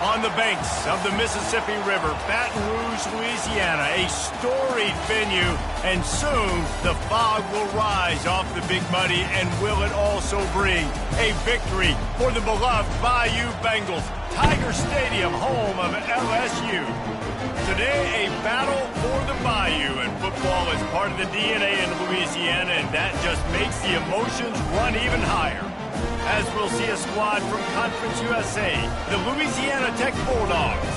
On the banks of the Mississippi River, Baton Rouge, Louisiana, a storied venue, and soon the fog will rise off the Big Muddy, and will it also bring a victory for the beloved Bayou Bengals, Tiger Stadium, home of LSU. Today, a battle for the Bayou, and football is part of the DNA in Louisiana, and that just makes the emotions run even higher. As we'll see a squad from Conference USA, the Louisiana Tech Bulldogs,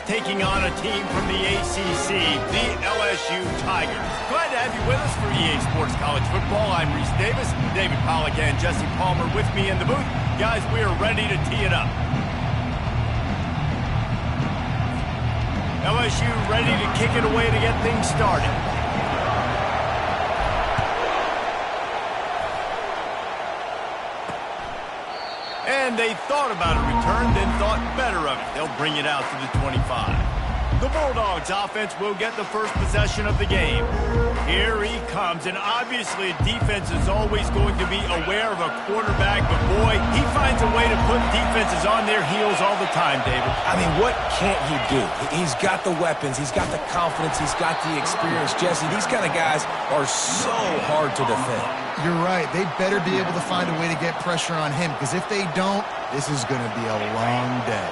taking on a team from the ACC, the LSU Tigers. Glad to have you with us for EA Sports College Football. I'm Reese Davis, David Pollack and Jesse Palmer with me in the booth. Guys, we are ready to tee it up. LSU ready to kick it away to get things started. And they thought about a return, then thought better of it. They'll bring it out to the 25. The Bulldogs offense will get the first possession of the game. Here he comes, and obviously defense is always going to be aware of a quarterback, but boy, he finds a way to put defenses on their heels all the time, David. I mean, what can't he do? He's got the weapons, he's got the confidence, he's got the experience. Jesse, these kind of guys are so hard to defend. You're right. They better be able to find a way to get pressure on him, because if they don't, this is going to be a long day.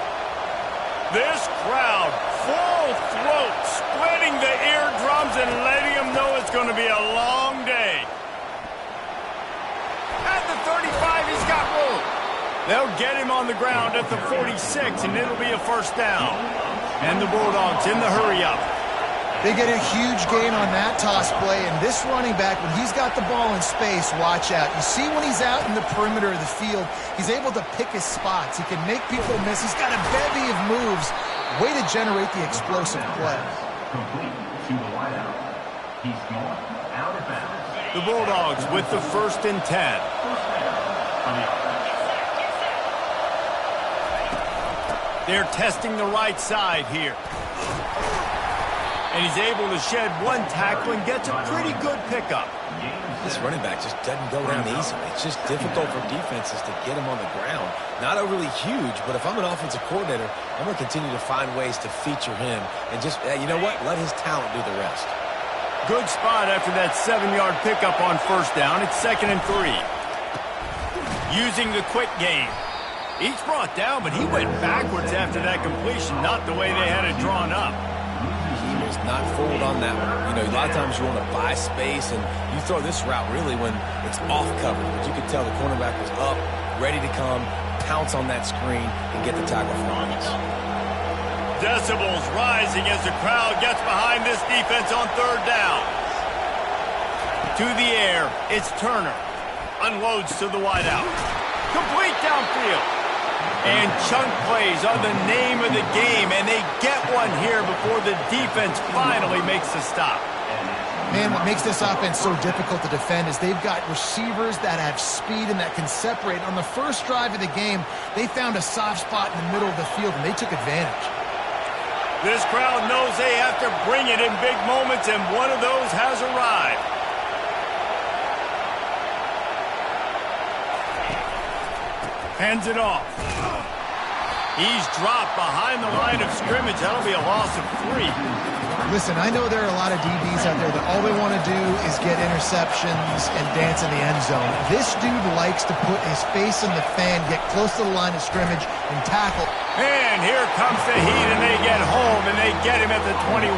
This crowd, full throat, splitting the eardrums and letting them know it's going to be a long day. At the 35, he's got room. They'll get him on the ground at the 46, and it'll be a first down. And the Bulldogs in the hurry-up. They get a huge gain on that toss play, and this running back, when he's got the ball in space, watch out. You see when he's out in the perimeter of the field, he's able to pick his spots. He can make people miss. He's got a bevy of moves. Way to generate the explosive play. Complete to the wideout. He's going out of bounds. The Bulldogs with the 1st and 10. First down on the offense. They're testing the right side here. And he's able to shed one tackle and gets a pretty good pickup. This running back just doesn't go down easily. It's just difficult for defenses to get him on the ground. Not overly huge, but if I'm an offensive coordinator, I'm going to continue to find ways to feature him. And just, you know what? Let his talent do the rest. Good spot after that 7-yard pickup on first down. It's 2nd and 3. Using the quick game. Each brought down, but he went backwards after that completion, not the way they had it drawn up. Not fooled on that one. You know, a lot of times you want to buy space, and you throw this route really when it's off cover. But you could tell the cornerback was up, ready to come, pounce on that screen, and get the tackle from us. Decibels rising as the crowd gets behind this defense on 3rd down. To the air, it's Turner. Unloads to the wideout. Complete downfield. And chunk plays are the name of the game, and they get one here before the defense finally makes the stop. Man, what makes this offense so difficult to defend is they've got receivers that have speed and that can separate. On the first drive of the game, they found a soft spot in the middle of the field, and they took advantage. This crowd knows they have to bring it in big moments, and one of those has arrived. Hands it off. He's dropped behind the line of scrimmage. That'll be a loss of 3. Listen, I know there are a lot of DBs out there that all they want to do is get interceptions and dance in the end zone. This dude likes to put his face in the fan, get close to the line of scrimmage, and tackle. And here comes the heat, and they get home, and they get him at the 21.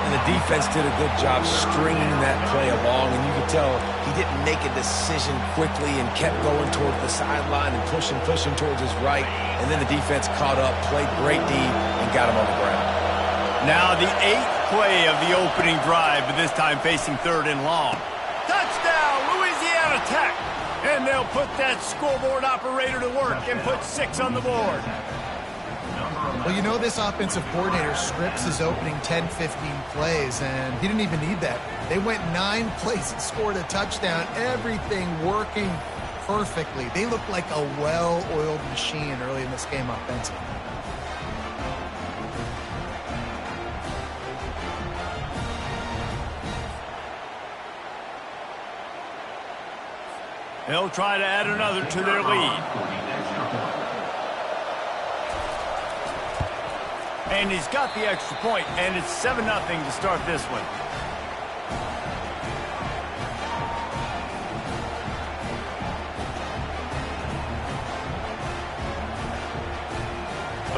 And the defense did a good job stringing that play along, and you could tell he didn't make a decision quickly and kept going towards the sideline and pushing towards his right. And then the defense caught up, played great D, and got him on the ground. Now the 8th play of the opening drive, but this time facing 3rd and long. Touchdown, Louisiana Tech! And they'll put that scoreboard operator to work and put 6 on the board. Well, you know, this offensive coordinator scripts his opening 10, 15 plays, and he didn't even need that. They went 9 plays and scored a touchdown, everything working perfectly. They looked like a well-oiled machine early in this game offensively. They'll try to add another to their lead. And he's got the extra point, and it's 7-0 to start this one.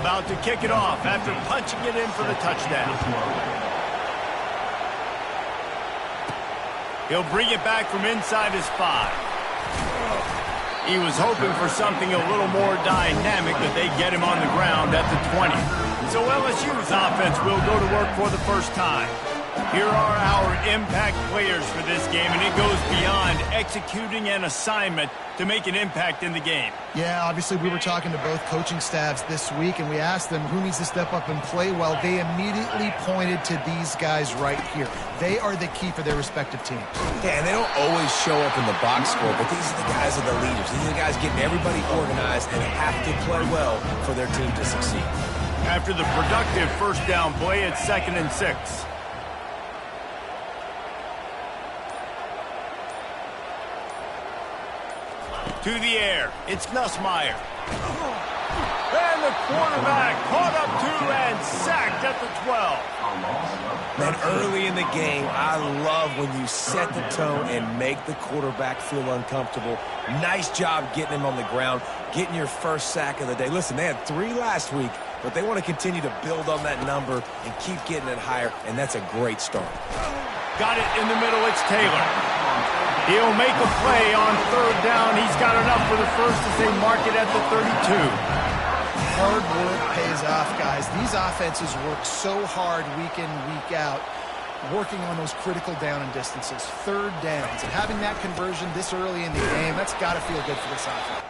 About to kick it off after punching it in for the touchdown. He'll bring it back from inside his 5. He was hoping for something a little more dynamic, but they get him on the ground at the 20. So LSU's offense will go to work for the first time. Here are our impact players for this game, and it goes beyond executing an assignment to make an impact in the game. Yeah, obviously we were talking to both coaching staffs this week, and we asked them who needs to step up and play well. They immediately pointed to these guys right here. They are the key for their respective teams. Yeah, and they don't always show up in the box score, but these are the guys that are the leaders. These are the guys getting everybody organized and have to play well for their team to succeed. After the productive first down play, it's 2nd and 6. To the air, it's Nussmeier. And the quarterback caught up to and sacked at the 12. Man, early in the game, I love when you set the tone and make the quarterback feel uncomfortable. Nice job getting him on the ground, getting your first sack of the day. Listen, they had 3 last week, but they want to continue to build on that number and keep getting it higher, and that's a great start. Got it in the middle, it's Taylor. He'll make a play on 3rd down. He's got enough for the first as they mark it at the 32. Hard work pays off, guys. These offenses work so hard week in, week out, working on those critical down and distances, 3rd downs. And having that conversion this early in the game, that's got to feel good for this offense.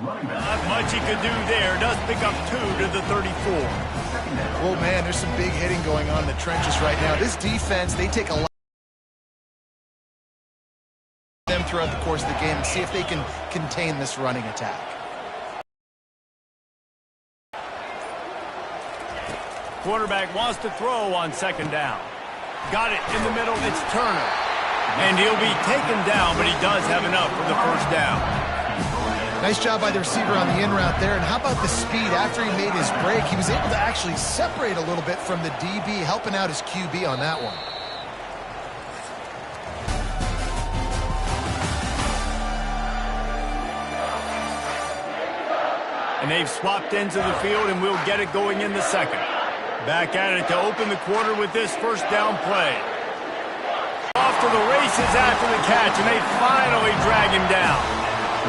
Running back. Not much he could do there. Does pick up 2 to the 34. Oh, man, there's some big hitting going on in the trenches right now. This defense, they take a lot of them throughout the course of the game and see if they can contain this running attack. Quarterback wants to throw on 2nd down. Got it in the middle. It's Turner. And he'll be taken down, but he does have enough for the 1st down. Nice job by the receiver on the in route there. And how about the speed after he made his break? He was able to actually separate a little bit from the DB, helping out his QB on that one. And they've swapped ends of the field, and we'll get it going in the 2nd. Back at it to open the quarter with this 1st down play. Off to the races after the catch, and they finally drag him down.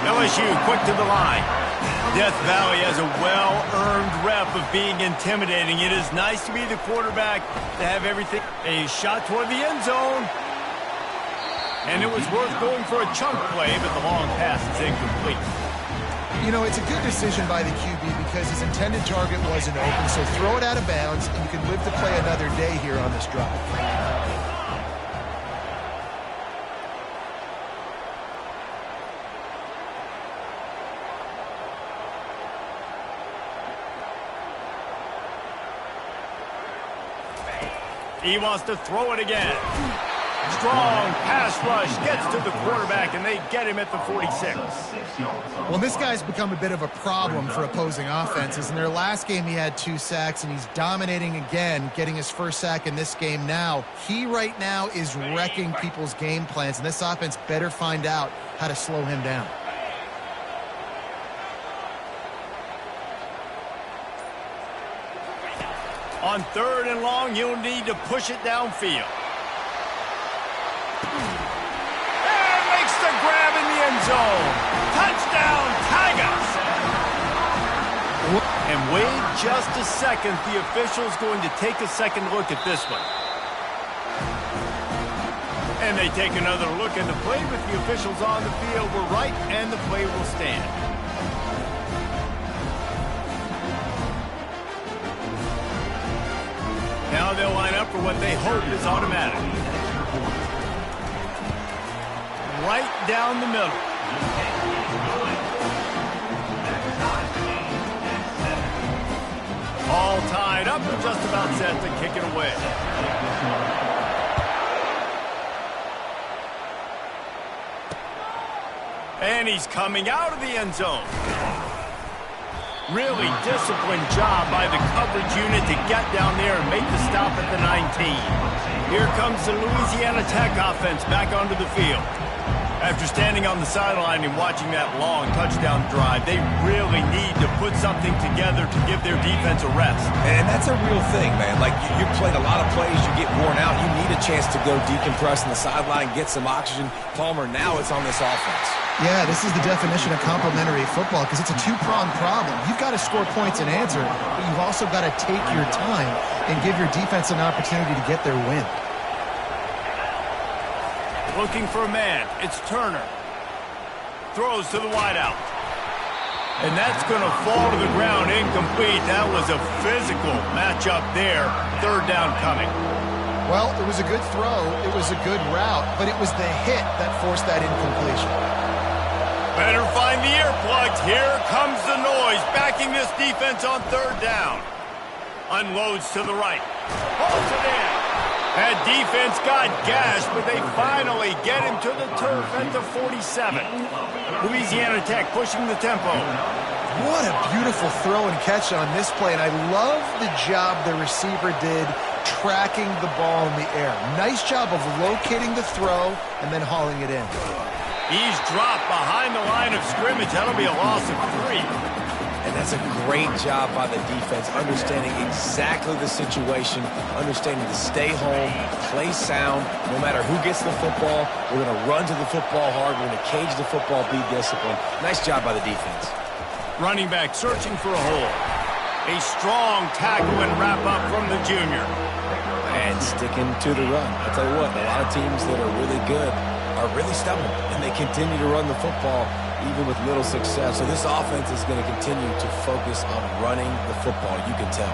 LSU quick to the line. Death Valley has a well-earned rep of being intimidating. It is nice to be the quarterback, to have everything. A shot toward the end zone. And it was worth going for a chunk play, but the long pass is incomplete. You know, it's a good decision by the QB because his intended target wasn't open, so throw it out of bounds, and you can live to play another day here on this drive. He wants to throw it again. Strong pass rush gets to the quarterback, and they get him at the 46. Well, this guy's become a bit of a problem for opposing offenses. In their last game, he had 2 sacks, and he's dominating again, getting his 1st sack in this game now. He right now is wrecking people's game plans, and this offense better find out how to slow him down. On 3rd and long, you'll need to push it downfield. And makes the grab in the end zone. Touchdown, Tigers! And wait just a second. The official's going to take a second look at this one. And they take another look at the play with the officials on the field. We're right, and the play will stand. Now they'll line up for what they hope is automatic. Right down the middle. All tied up and just about set to kick it away. And he's coming out of the end zone. Really disciplined job by the coverage unit to get down there and make the stop at the 19. Here comes the Louisiana Tech offense back onto the field. After standing on the sideline and watching that long touchdown drive, they really need to put something together to give their defense a rest. And that's a real thing, man. Like, you played a lot of plays, you get worn out, you need a chance to go decompress on the sideline, get some oxygen. Palmer, now it's on this offense. Yeah, this is the definition of complementary football because it's a 2-pronged problem. You've got to score points and answer, but you've also got to take your time and give your defense an opportunity to get their win. Looking for a man. It's Turner. Throws to the wideout. And that's going to fall to the ground incomplete. That was a physical matchup there. 3rd down coming. Well, it was a good throw. It was a good route, but it was the hit that forced that incompletion. Better find the earplugs. Here comes the noise, backing this defense on 3rd down. Unloads to the right. Pulls it in. That defense got gashed, but they finally get him to the turf at the 47. Louisiana Tech pushing the tempo. What a beautiful throw and catch on this play, and I love the job the receiver did tracking the ball in the air. Nice job of locating the throw and then hauling it in. He's dropped behind the line of scrimmage. That'll be a loss of 3. And that's a great job by the defense, understanding exactly the situation, understanding to stay home, play sound. No matter who gets the football, we're going to run to the football hard. We're going to cage the football, be disciplined. Nice job by the defense. Running back searching for a hole. A strong tackle and wrap up from the junior. And sticking to the run. I'll tell you what, a lot of teams that are really good are really stubborn, and they continue to run the football even with little success. So this offense is going to continue to focus on running the football, you can tell.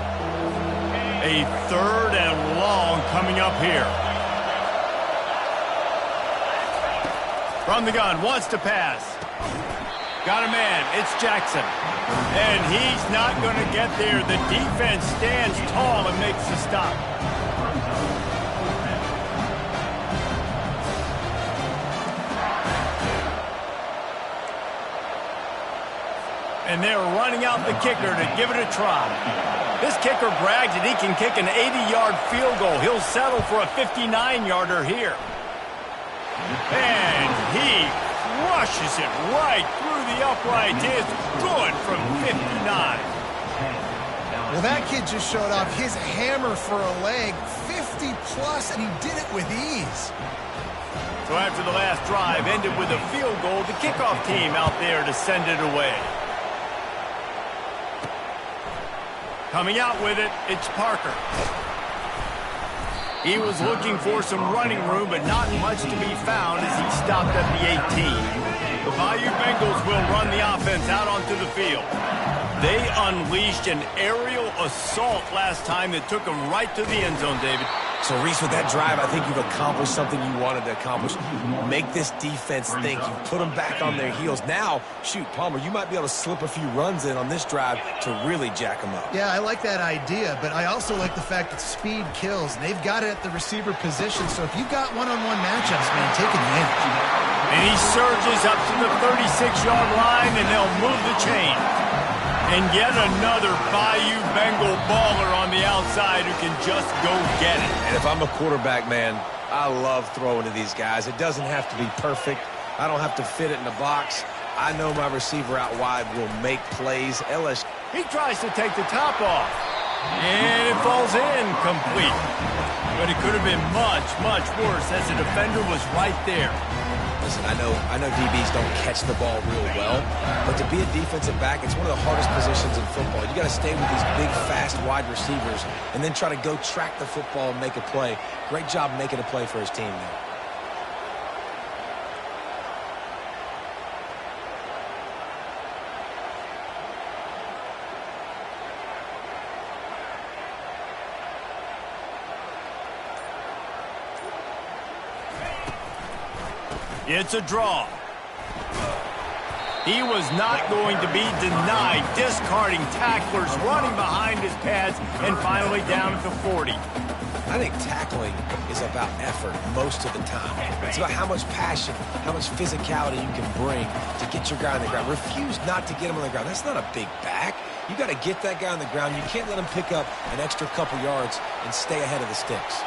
A 3rd and long coming up here. From the gun, wants to pass. Got a man, it's Jackson. And he's not going to get there. The defense stands tall and makes the stop. And they're running out the kicker to give it a try. This kicker brags that he can kick an 80-yard field goal. He'll settle for a 59-yarder here. And he crushes it right through the upright. It's good from 59. Well, that kid just showed off his hammer for a leg, 50-plus, and he did it with ease. So after the last drive ended with a field goal, the kickoff team out there to send it away. Coming out with it, it's Parker. He was looking for some running room, but not much to be found as he stopped at the 18. The Bayou Bengals will run the offense out onto the field. They unleashed an aerial assault last time that took them right to the end zone, David. So, Reese, with that drive, I think you've accomplished something you wanted to accomplish. Make this defense think. You put them back on their heels. Now, shoot, Palmer, you might be able to slip a few runs in on this drive to really jack them up. Yeah, I like that idea, but I also like the fact that speed kills. They've got it at the receiver position, so if you've got one-on-one matchups, man, take advantage. And he surges up to the 36-yard line, and they'll move the chain. And yet another Bayou Bengal baller on the outside who can just go get it. And if I'm a quarterback, man, I love throwing to these guys. It doesn't have to be perfect. I don't have to fit it in the box. I know my receiver out wide will make plays. LSU. He tries to take the top off. And it falls in complete. But it could have been much, much worse as the defender was right there. Listen, I know DBs don't catch the ball real well, but to be a defensive back, it's one of the hardest positions in football. You got to stay with these big, fast, wide receivers and then try to go track the football and make a play. Great job making a play for his team there. It's a draw. He was not going to be denied, discarding tacklers, running behind his pads, and finally down at the 40. I think tackling is about effort most of the time. It's about how much passion, how much physicality you can bring to get your guy on the ground. Refuse not to get him on the ground. That's not a big back. You got to get that guy on the ground. You can't let him pick up an extra couple yards and stay ahead of the sticks.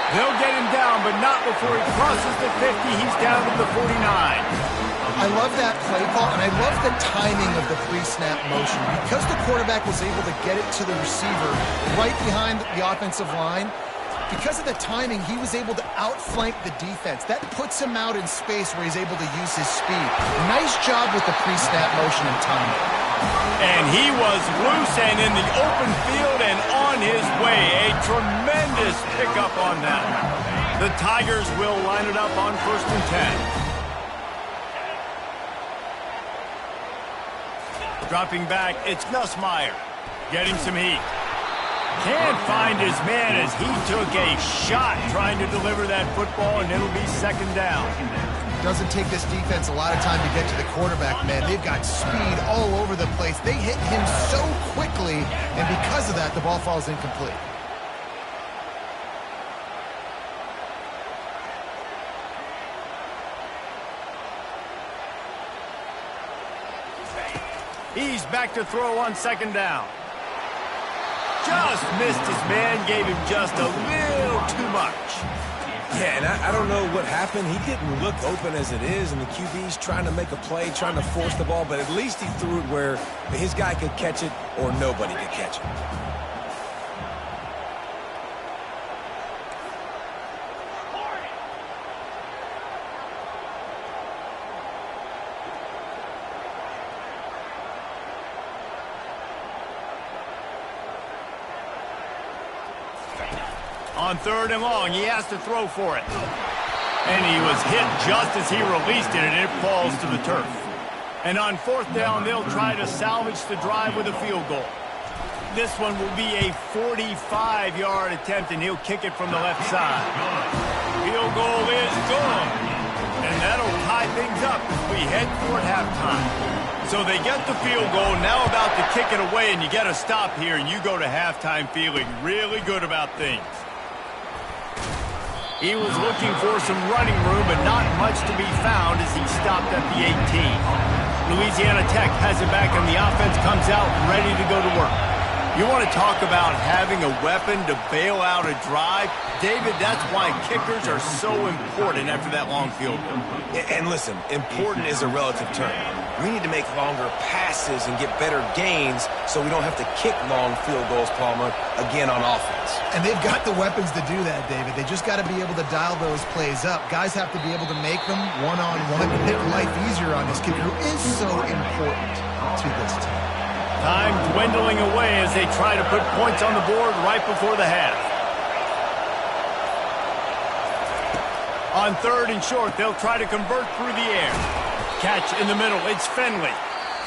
They'll get him down, but not before he crosses the 50. He's down to the 49. I love that play call, and I love the timing of the pre-snap motion. Because the quarterback was able to get it to the receiver right behind the offensive line, because of the timing, he was able to outflank the defense. That puts him out in space where he's able to use his speed. Nice job with the pre-snap motion and timing. And he was loose and in the open field and on his way. A tremendous pickup on that. The Tigers will line it up on 1st and 10. Dropping back, it's Nussmeier. Getting some heat. Can't find his man as he took a shot trying to deliver that football, and it'll be 2nd down. Doesn't take this defense a lot of time to get to the quarterback, man. They've got speed all over the place. They hit him so quickly, and because of that, the ball falls incomplete. He's back to throw on 2nd down. Just missed his man, gave him just a little too much. Yeah, and I don't know what happened. He didn't look open as it is, and the QB's trying to make a play, trying to force the ball, but at least he threw it where his guy could catch it or nobody could catch it. On 3rd and long, he has to throw for it. And he was hit just as he released it, and it falls to the turf. And on 4th down, they'll try to salvage the drive with a field goal. This one will be a 45-yard attempt, and he'll kick it from the left side. Field goal is good. And that'll tie things up as we head toward halftime. So they get the field goal, now about to kick it away, and you get a stop here, and you go to halftime feeling really good about things. He was looking for some running room, but not much to be found as he stopped at the 18. Louisiana Tech has it back, and the offense comes out ready to go to work. You want to talk about having a weapon to bail out a drive? David, that's why kickers are so important after that long field goal. And listen, important is a relative term. We need to make longer passes and get better gains so we don't have to kick long field goals, Palmer, again on offense. And they've got the weapons to do that, David. They just got to be able to dial those plays up. Guys have to be able to make them one-on-one and hit life easier on this kicker who is so important to this team. Time dwindling away as they try to put points on the board right before the half. On 3rd and short, they'll try to convert through the air. Catch in the middle, it's Finley.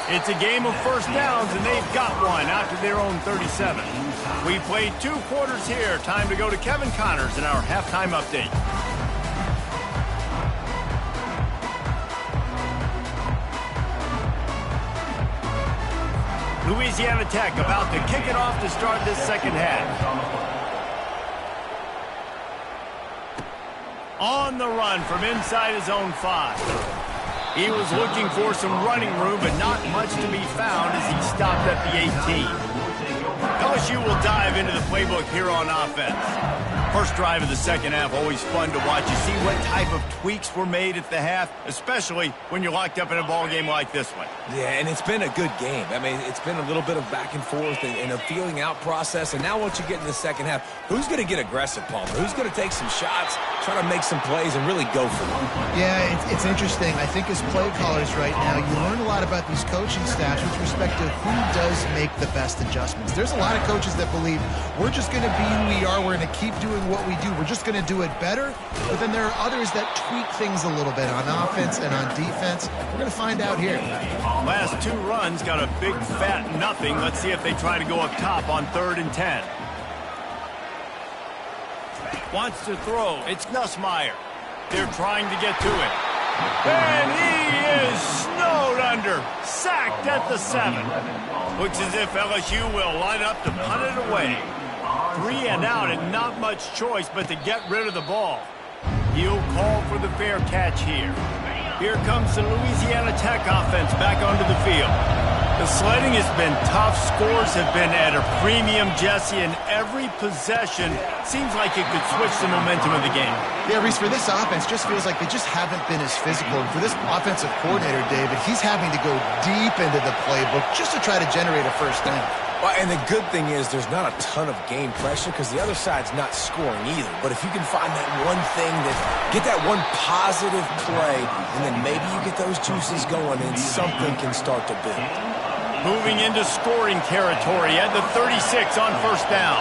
It's a game of first downs, and they've got one after their own 37. We played 2 quarters here. Time to go to Kevin Connors in our halftime update. Louisiana Tech about to kick it off to start this second half. On the run from inside his own 5. He was looking for some running room, but not much to be found as he stopped at the 18. LSU will dive into the playbook here on offense. First drive of the second half, always fun to watch. You see what type of tweaks were made at the half, especially when you're locked up in a ball game like this one. Yeah, and it's been a good game. I mean, it's been a little bit of back and forth and a feeling out process. And now once you get in the second half, who's going to get aggressive, Palmer? Who's going to take some shots, try to make some plays, and really go for them? Yeah, it's interesting. I think as play callers right now, you learn a lot about these coaching staffs with respect to who does make the best adjustments. There's a lot of coaches that believe we're just going to be who we are. We're going to keep doing what we do. We're just going to do it better. But then there are others that tweak things a little bit on offense and on defense. We're going to find out here. Last 2 runs got a big fat nothing. Let's see if they try to go up top on 3rd and 10. Wants to throw. It's Nussmeier. They're trying to get to it. And he is snowed under. Sacked at the 7. Looks as if LSU will line up to punt it away. 3 and out and not much choice but to get rid of the ball. He'll call for the fair catch here. Here comes the Louisiana Tech offense back onto the field. The sledding has been tough. Scores have been at a premium, Jesse, and every possession seems like it could switch the momentum of the game. Yeah, Reese, for this offense, just feels like they just haven't been as physical. And for this offensive coordinator, David, he's having to go deep into the playbook just to try to generate a first down. Well, and the good thing is there's not a ton of game pressure because the other side's not scoring either. But if you can find that one thing, get that one positive play, and then maybe you get those juices going and something can start to build. Moving into scoring territory at the 36 on first down.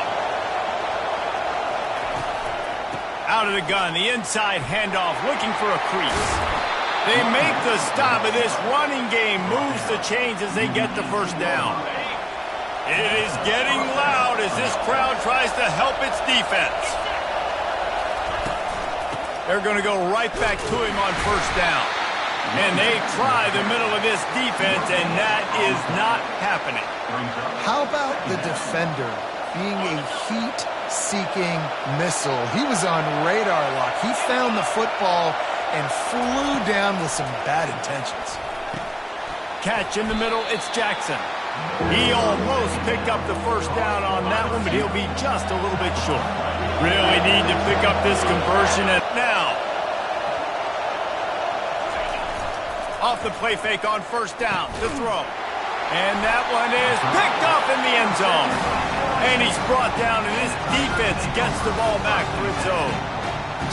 Out of the gun, the inside handoff, looking for a crease. They make the stop, and this running game moves the chains as they get the first down. It is getting loud as this crowd tries to help its defense. They're going to go right back to him on first down. And they try the middle of this defense, and that is not happening. How about the defender being a heat-seeking missile? He was on radar lock. He found the football and flew down with some bad intentions. Catch in the middle, it's Jackson. He almost picked up the first down on that one, but he'll be just a little bit short. Really need to pick up this conversion and now. Off the play fake on first down to throw. And that one is picked up in the end zone. And he's brought down, and this defense gets the ball back for its own.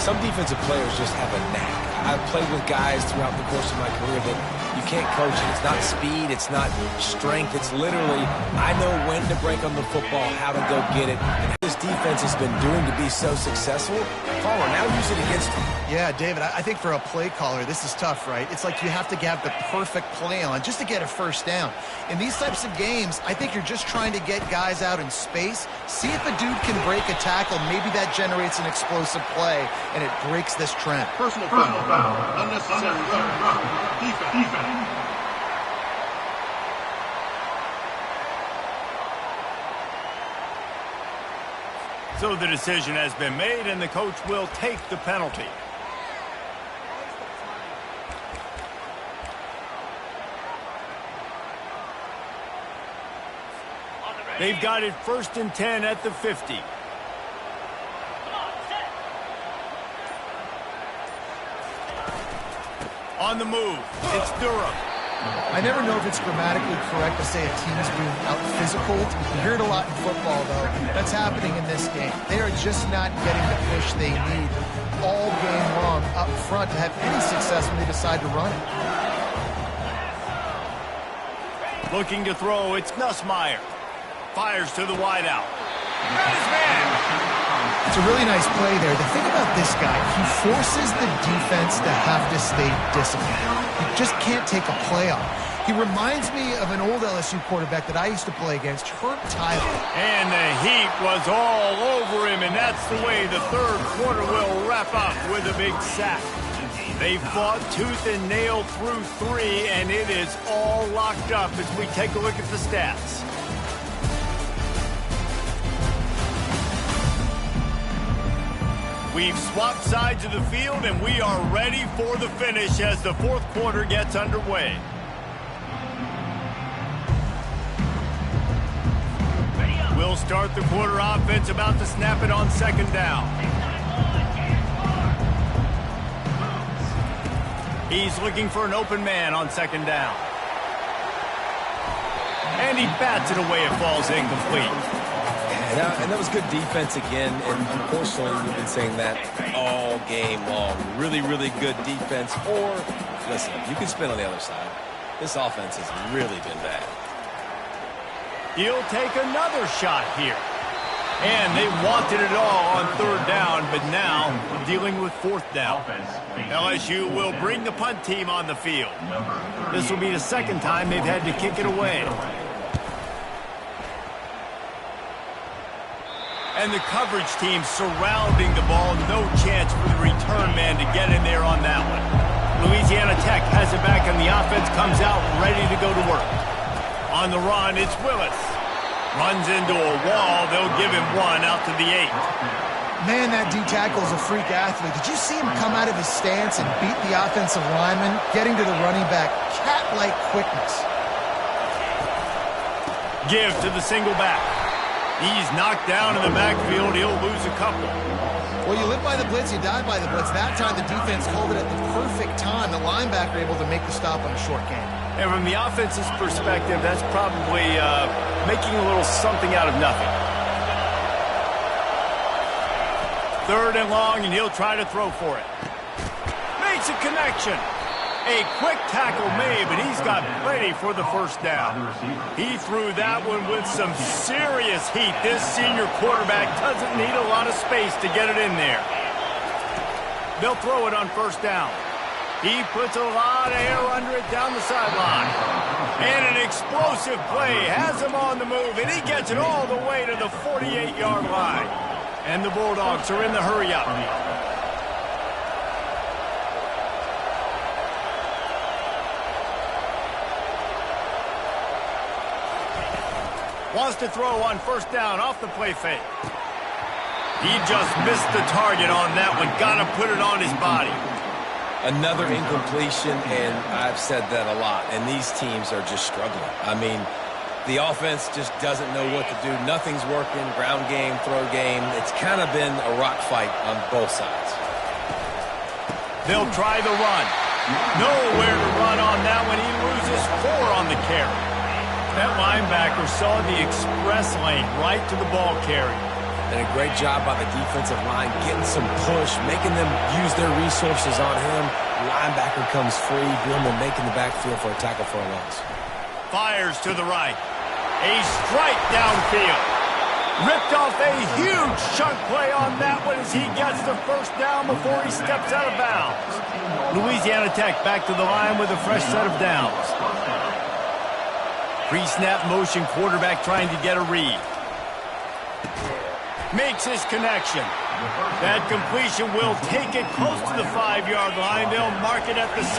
Some defensive players just have a knack. I've played with guys throughout the course of my career that You can't coach it. It's not speed. It's not strength. It's literally, I know when to break on the football, how to go get it. And this defense has been doing to be so successful. Caller, now use it against him. Yeah, David, I think for a play caller, this is tough, right? It's like you have to have the perfect play on just to get a first down. In these types of games, I think you're just trying to get guys out in space, see if a dude can break a tackle. Maybe that generates an explosive play, and it breaks this trend. Personal foul. Unnecessary rough. Defense. So the decision has been made, and the coach will take the penalty. They've got it 1st and 10 at the 50. On the move, it's Durham. I never know if it's grammatically correct to say a team's being out-physical. You hear it a lot in football, though. That's happening in this game. They are just not getting the push they need all game long up front to have any success when they decide to run it. Looking to throw, it's Nussmeier. Fires to the wideout. Got his man. It's a really nice play there. The thing about this guy, he forces the defense to have to stay disciplined. You just can't take a play off. He reminds me of an old LSU quarterback that I used to play against, Herb Tyler. And the heat was all over him, and that's the way the third quarter will wrap up with a big sack. They fought tooth and nail through 3, and it is all locked up as we take a look at the stats. We've swapped sides of the field, and we are ready for the finish as the fourth quarter gets underway. We'll start the quarter offense about to snap it on 2nd down. He's looking for an open man on 2nd down. And he bats it away. It falls incomplete. And that was good defense again, and unfortunately we've been saying that all game long. Really, really good defense. Or, listen, you can spin on the other side. This offense has really been bad. He'll take another shot here. And they wanted it all on 3rd down, but now dealing with 4th down. LSU will bring the punt team on the field. This will be the 2nd time they've had to kick it away. And the coverage team surrounding the ball. No chance for the return man to get in there on that one. Louisiana Tech has it back, and the offense comes out ready to go to work. On the run, it's Willis. Runs into a wall. They'll give him 1 out to the 8. Man, that D-tackle is a freak athlete. Did you see him come out of his stance and beat the offensive lineman, getting to the running back? Cat-like quickness. Give to the single back. He's knocked down in the backfield. He'll lose a couple. Well, you live by the blitz, you die by the blitz. That time the defense called it at the perfect time. The linebacker able to make the stop on a short gain. And from the offense's perspective, that's probably making a little something out of nothing. 3rd and long, and he'll try to throw for it. Makes a connection. A quick tackle made, but he's got plenty for the 1st down. He threw that one with some serious heat. This senior quarterback doesn't need a lot of space to get it in there. They'll throw it on 1st down. He puts a lot of air under it down the sideline. And an explosive play has him on the move, and he gets it all the way to the 48-yard line. And the Bulldogs are in the hurry-up. Wants to throw on 1st down off the play fake. He just missed the target on that one. Got to put it on his body. Another incompletion, and I've said that a lot, and these teams are just struggling. I mean, the offense just doesn't know what to do. Nothing's working. Ground game, throw game. It's kind of been a rock fight on both sides. They'll try the run. Nowhere to run on that one. He loses 4 on the carry. That linebacker saw the express lane right to the ball carrier. And a great job by the defensive line, getting some push, making them use their resources on him. linebacker comes free. Billman making the backfield for a tackle for a loss. Fires to the right. A strike downfield. Ripped off a huge chunk play on that one as he gets the first down before he steps out of bounds. Louisiana Tech back to the line with a fresh set of downs. Pre-snap motion, quarterback trying to get a read. Makes his connection. That completion will take it close to the 5-yard line. They'll mark it at the 6.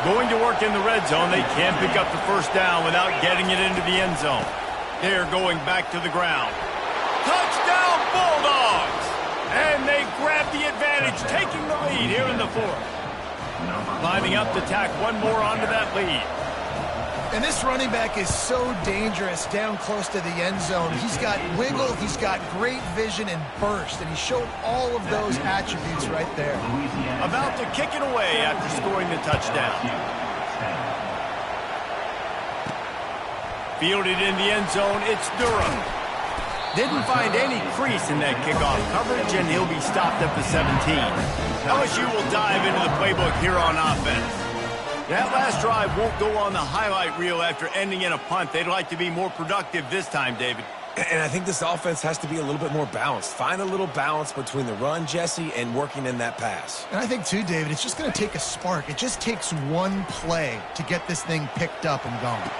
Going to work in the red zone. They can't pick up the first down without getting it into the end zone. They're going back to the ground. Touchdown, Bulldogs! And they grab the advantage, taking the lead here in the 4th. Lining up to tack one more onto that lead. And this running back is so dangerous down close to the end zone. He's got wiggle, he's got great vision and burst, and he showed all of those attributes right there. About to kick it away after scoring the touchdown. Fielded in the end zone, it's Durham. Didn't find any crease in that kickoff coverage, and he'll be stopped at the 17. LSU will dive into the playbook here on offense. That last drive won't go on the highlight reel after ending in a punt. They'd like to be more productive this time, David. And I think this offense has to be a little bit more balanced. Find a little balance between the run, Jesse, and working in that pass. And I think, too, David, it's just going to take a spark. It just takes one play to get this thing picked up and going.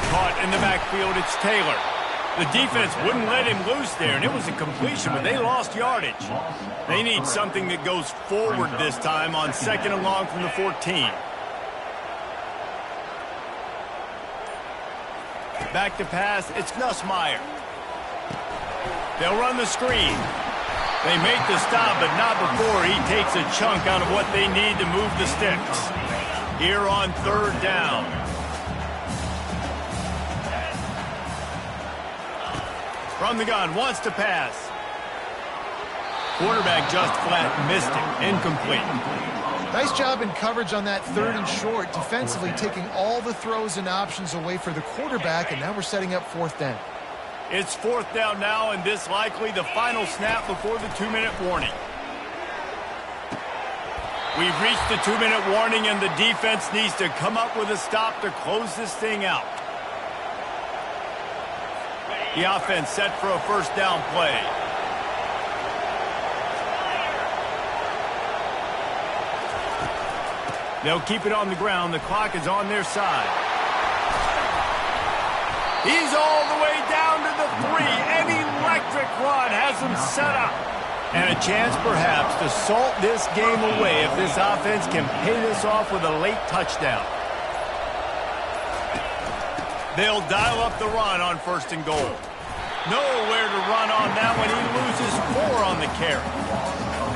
Caught in the backfield, it's Taylor. The defense wouldn't let him loose there, and it was a completion, but they lost yardage. They need something that goes forward this time on 2nd and long from the 14. Back to pass, it's Nussmeier. They'll run the screen. They make the stop, but not before he takes a chunk out of what they need to move the sticks. Here on 3rd down. From the gun, wants to pass. Quarterback just flat missed it. Incomplete. Nice job in coverage on that 3rd and short, defensively taking all the throws and options away for the quarterback, and now we're setting up 4th down. It's 4th down now, and this likely the final snap before the 2-minute warning. We've reached the 2-minute warning, and the defense needs to come up with a stop to close this thing out. The offense set for a first down play. They'll keep it on the ground. The clock is on their side. He's all the way down to the 3. An electric run has him set up. And a chance, perhaps, to salt this game away if this offense can pay this off with a late touchdown. They'll dial up the run on 1st and goal. Nowhere to run on that one. He loses 4 on the carry.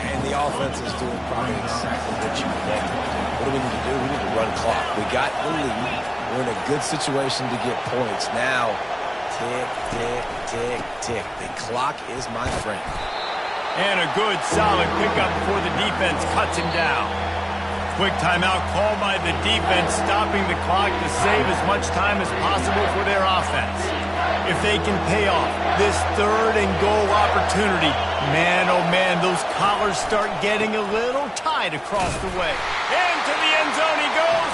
And the offense is doing probably exactly what you want. What do we need to do? We need to run clock. We got the lead. We're in a good situation to get points. Now, tick, tick, tick, tick. The clock is my friend. And a good, solid pickup before the defense cuts him down. Quick timeout called by the defense, stopping the clock to save as much time as possible for their offense. If they can pay off this 3rd and goal opportunity, man, oh man, those collars start getting a little tight across the way. And to the end zone he goes.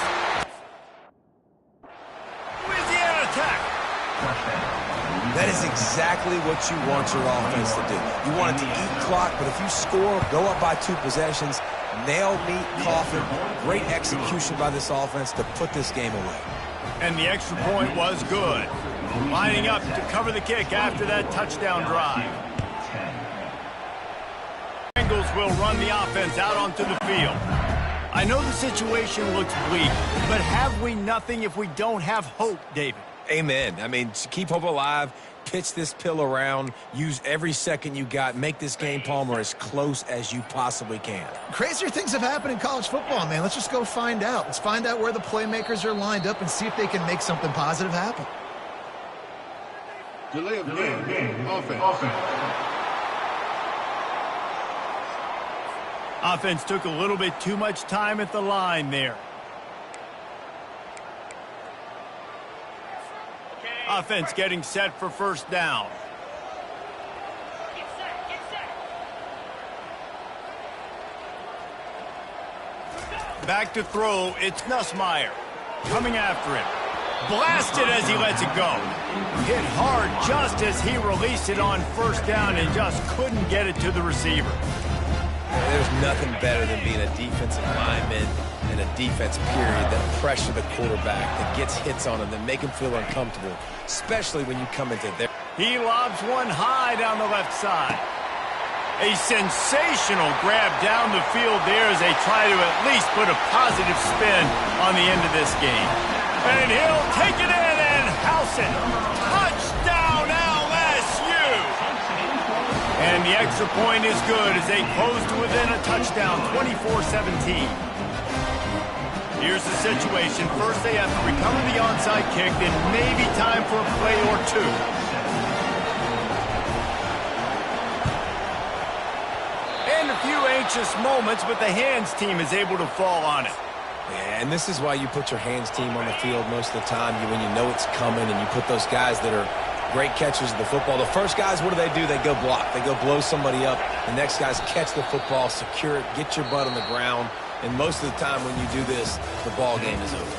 Louisiana Tech. That is exactly what you want your offense to do. You want it to eat clock, but if you score, go up by 2 possessions, nail, meat, coffin, great execution by this offense to put this game away. And the extra point was good. Lining up to cover the kick after that touchdown drive. Bengals will run the offense out onto the field. I know the situation looks bleak, but have we nothing if we don't have hope, David? Amen. I mean, keep hope alive, pitch this pill around, use every second you got, make this game, Palmer, as close as you possibly can. Crazier things have happened in college football, man. Let's just go find out. Let's find out where the playmakers are lined up and see if they can make something positive happen. Delay of game. Offense. Offense took a little bit too much time at the line there. Offense getting set for first down. Back to throw, it's Nussmeier. Coming after him. Blasted as he lets it go. Hit hard just as he released it on first down and just couldn't get it to the receiver. There's nothing better than being a defensive lineman and a defense period that pressure the quarterback, that gets hits on him, that make him feel uncomfortable, especially when you come into there. He lobs one high down the left side. A sensational grab down the field there as they try to at least put a positive spin on the end of this game. And he'll take it in and house it. Touchdown LSU! And the extra point is good as they close to within a touchdown, 24-17. Here's the situation. First they have to recover the onside kick, then maybe time for a play or two. And a few anxious moments, but the hands team is able to fall on it. Yeah, and this is why you put your hands team on the field most of the time when you know it's coming, and you put those guys that are great catchers of the football. The first guys, what do? They go block. They go blow somebody up. The next guys catch the football, secure it, get your butt on the ground. And most of the time when you do this, the ball game is over.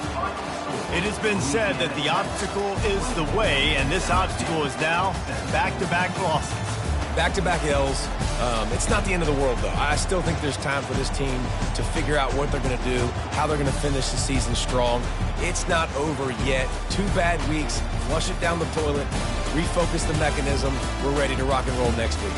It has been said that the obstacle is the way, and this obstacle is now back-to-back losses. Back-to-back L's. It's not the end of the world, though. I still think there's time for this team to figure out what they're going to do, how they're going to finish the season strong. It's not over yet. 2 bad weeks. Flush it down the toilet. Refocus the mechanism. We're ready to rock and roll next week.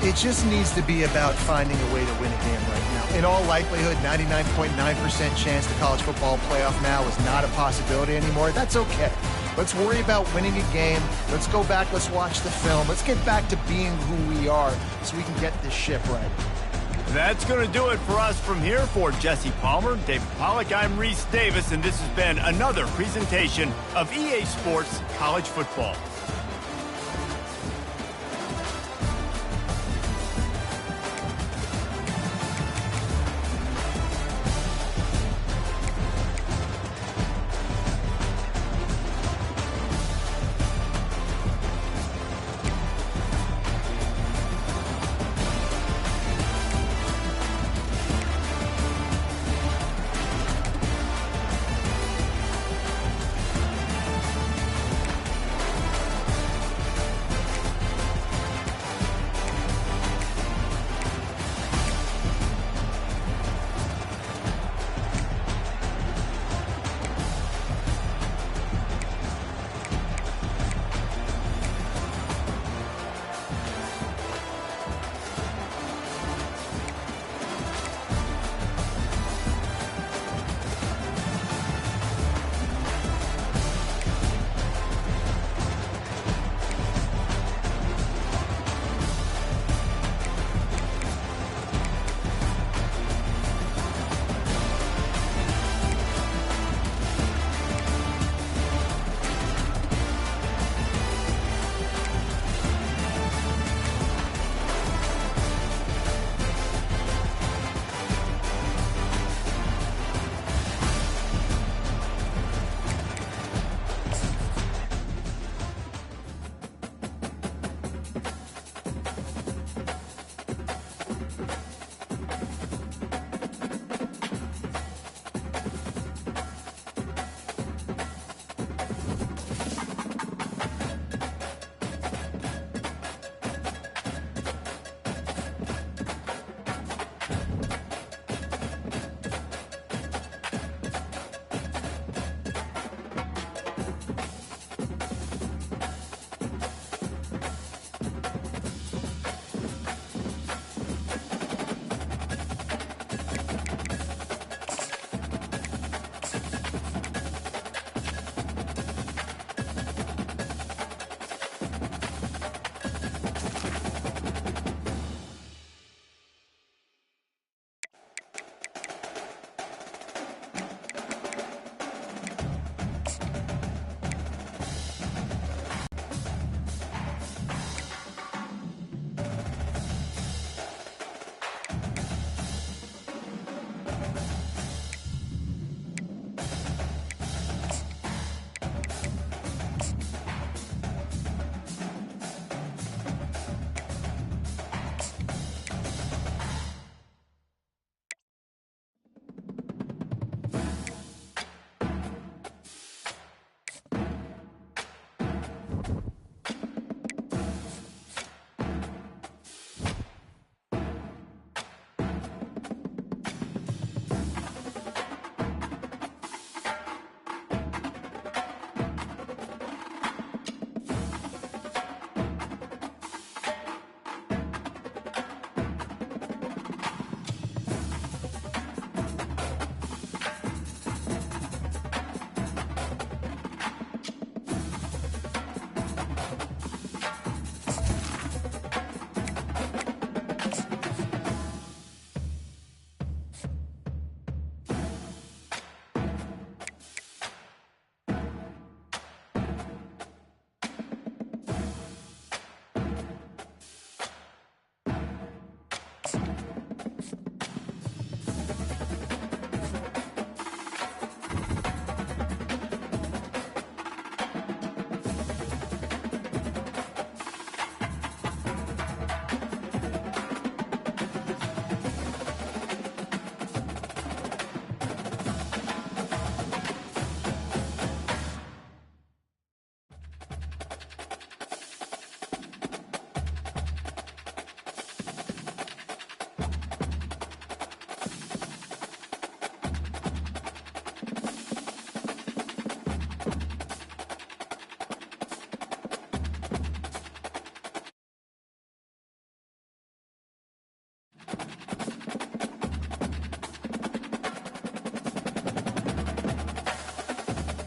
It just needs to be about finding a way to win a game right now. In all likelihood, 99.9% chance the college football playoff now is not a possibility anymore. That's okay. Let's worry about winning a game. Let's go back. Let's watch the film. Let's get back to being who we are so we can get this ship right. That's going to do it for us from here. For Jesse Palmer, David Pollack, I'm Reese Davis, and this has been another presentation of EA Sports College Football.